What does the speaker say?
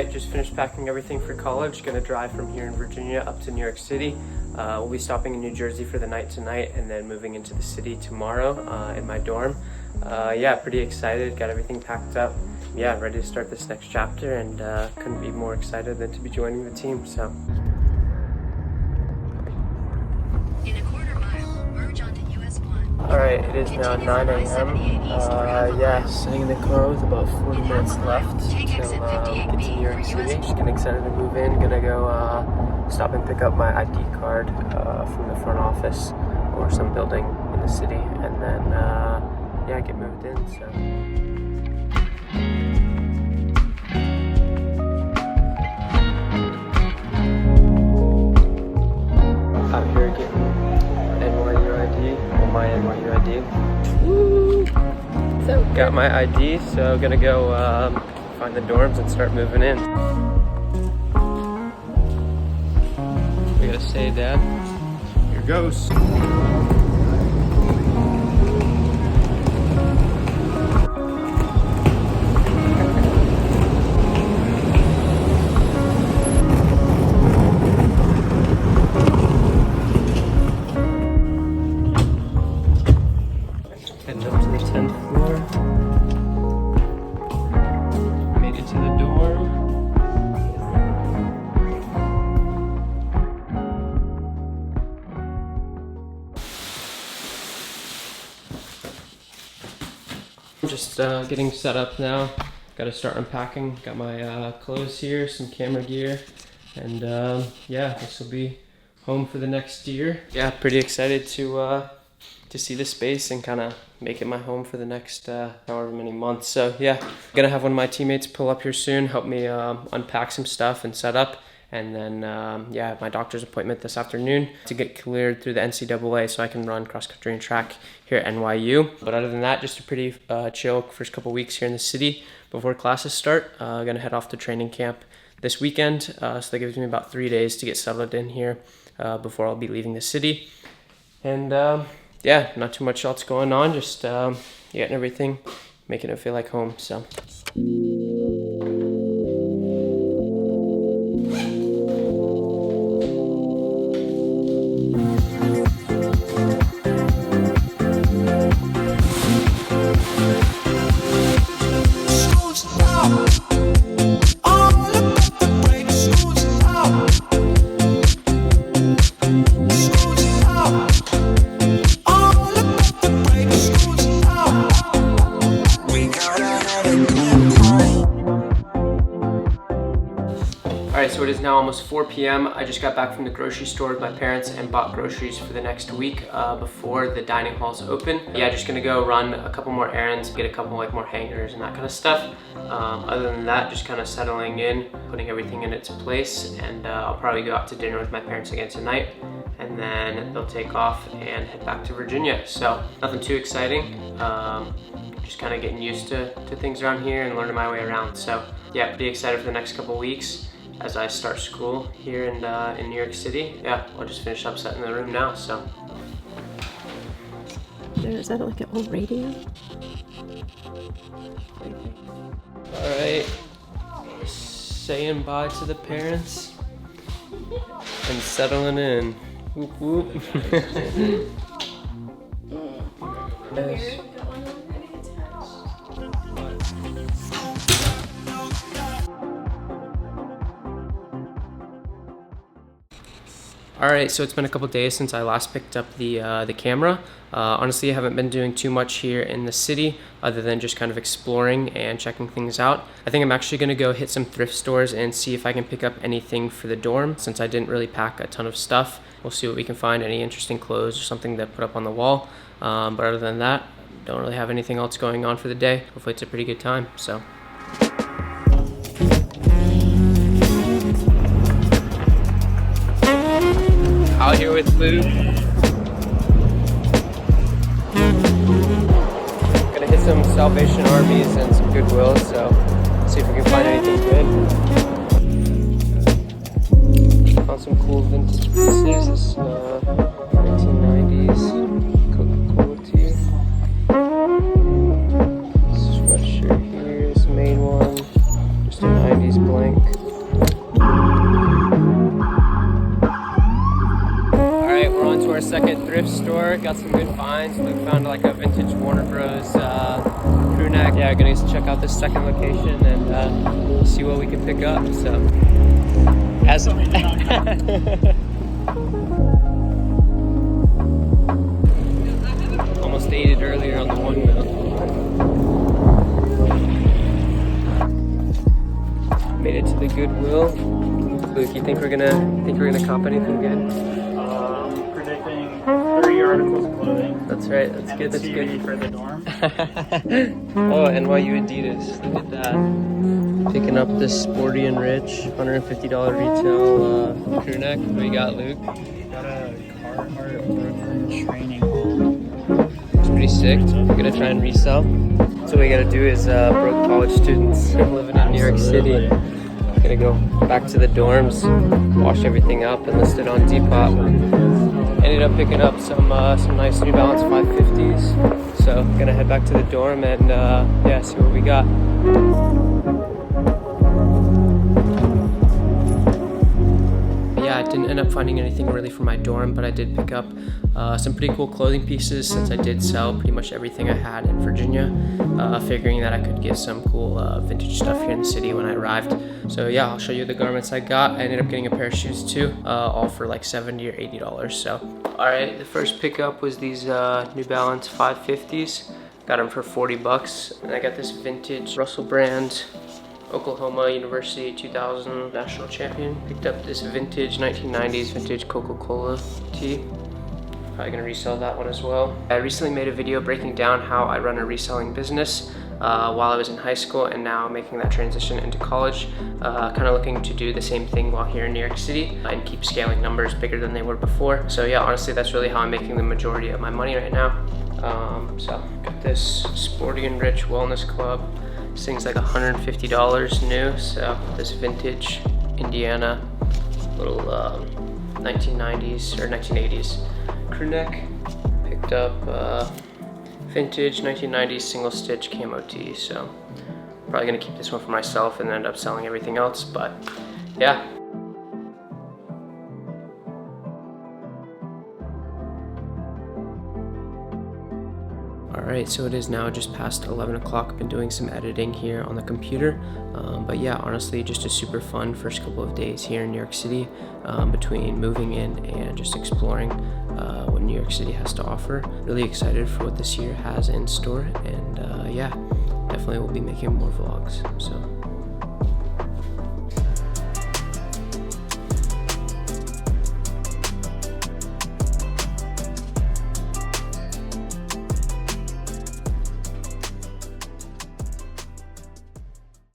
Alright, just finished packing everything for college. Gonna drive from here in Virginia up to New York City. We'll be stopping in New Jersey for the night tonight and then moving into the city tomorrow in my dorm. Yeah, pretty excited, got everything packed up. Yeah, ready to start this next chapter and couldn't be more excited than to be joining the team, so. In a quarter mile, merge onto US 1. Alright, it is now 9 a.m. Yeah, sitting in the car with about 40 minutes left till we get to New York City. Just getting excited to move in. Gonna go stop and pick up my ID card from the front office or some building in the city, and then yeah, get moved in. So. Out here getting NYU ID, or my NYU ID. Woo! So got my ID, so gonna go find the dorms and start moving in. We gotta say, Dad. Here goes. Heading up to the 10th floor. Made it to the dorm. I'm just getting set up now. Got to start unpacking. Got my clothes here, some camera gear, and yeah, this will be home for the next year. Yeah, pretty excited to see the space and kind of make it my home for the next however many months. So yeah, gonna have one of my teammates pull up here soon, help me unpack some stuff and set up. And then yeah, I have my doctor's appointment this afternoon to get cleared through the NCAA so I can run cross country and track here at NYU. But other than that, just a pretty chill first couple weeks here in the city before classes start. Gonna head off to training camp this weekend. So that gives me about 3 days to get settled in here before I'll be leaving the city. And yeah, not too much else going on, just getting everything, making it feel like home, so. Alright, so it is now almost 4 p.m. I just got back from the grocery store with my parents and bought groceries for the next week before the dining halls open. Yeah, just gonna go run a couple more errands, get a couple more hangers and that kind of stuff. Other than that, just kind of settling in, putting everything in its place, and I'll probably go out to dinner with my parents again tonight, and then they'll take off and head back to Virginia. So nothing too exciting. Just kind of getting used to things around here and learning my way around. So yeah, pretty excited for the next couple weeks as I start school here in New York City. Yeah, I'll just finish up setting the room now, so. Is that like an old radio? All right, saying bye to the parents and settling in. Whoop whoop. Yes. Alright, so it's been a couple days since I last picked up the camera. Honestly, I haven't been doing too much here in the city other than just kind of exploring and checking things out. I think I'm actually going to go hit some thrift stores and see if I can pick up anything for the dorm, since I didn't really pack a ton of stuff. We'll see what we can find, any interesting clothes or something to put up on the wall. But other than that, don't really have anything else going on for the day. Hopefully it's a pretty good time, so. Out here with Luke. Gonna hit some Salvation Armies and some Goodwill, so see if we can find anything good. Found some cool vintage pieces. This 1990s Coca-Cola tee. Sweatshirt here, this main one. Just a 90s blank. store, got some good finds. We found like a vintage Warner Bros. Crew neck. Yeah, gonna check out this second location and see what we can pick up. So, as almost ate it earlier on the one wheel. Made it to the Goodwill. Luke, you think we're gonna cop anything good? Predicting 30 articles of clothing. That's right. That's good. That's good. For the dorm. Oh, NYU Adidas. Look at that. Picking up this Sporty and Rich $150 retail crew neck. What do you got, Luke? Got a Carhartt Brooklyn training hall. It's pretty sick. We're gonna try and resell. So what we gotta do is broke college students living in New York City. Gonna go back to the dorms, wash everything up, and list it on Depop. Ended up picking up some nice New Balance 550s. So gonna head back to the dorm and yeah, see what we got. Yeah, I didn't end up finding anything really for my dorm, but I did pick up some pretty cool clothing pieces since I did sell pretty much everything I had in Virginia, figuring that I could get some cool vintage stuff here in the city when I arrived. So yeah, I'll show you the garments I got. I ended up getting a pair of shoes too, all for like $70 or $80. So, all right, the first pickup was these New Balance 550s. Got them for $40, and I got this vintage Russell brand Oklahoma University 2000 national champion. Picked up this vintage 1990s vintage Coca-Cola tee. Probably gonna resell that one as well. I recently made a video breaking down how I run a reselling business while I was in high school and now making that transition into college. Kind of looking to do the same thing while here in New York City and keep scaling numbers bigger than they were before. So yeah, honestly, that's really how I'm making the majority of my money right now. So got this Sporty and Rich Wellness Club. This thing's like $150 new, so this vintage Indiana little 1990s or 1980s crew neck. Picked up vintage 1990s single stitch camo tee, so probably gonna keep this one for myself and end up selling everything else, but yeah. Alright, so it is now just past 11 o'clock. Been doing some editing here on the computer. But yeah, honestly, just a super fun first couple of days here in New York City, between moving in and just exploring what New York City has to offer. Really excited for what this year has in store, and yeah, definitely will be making more vlogs. So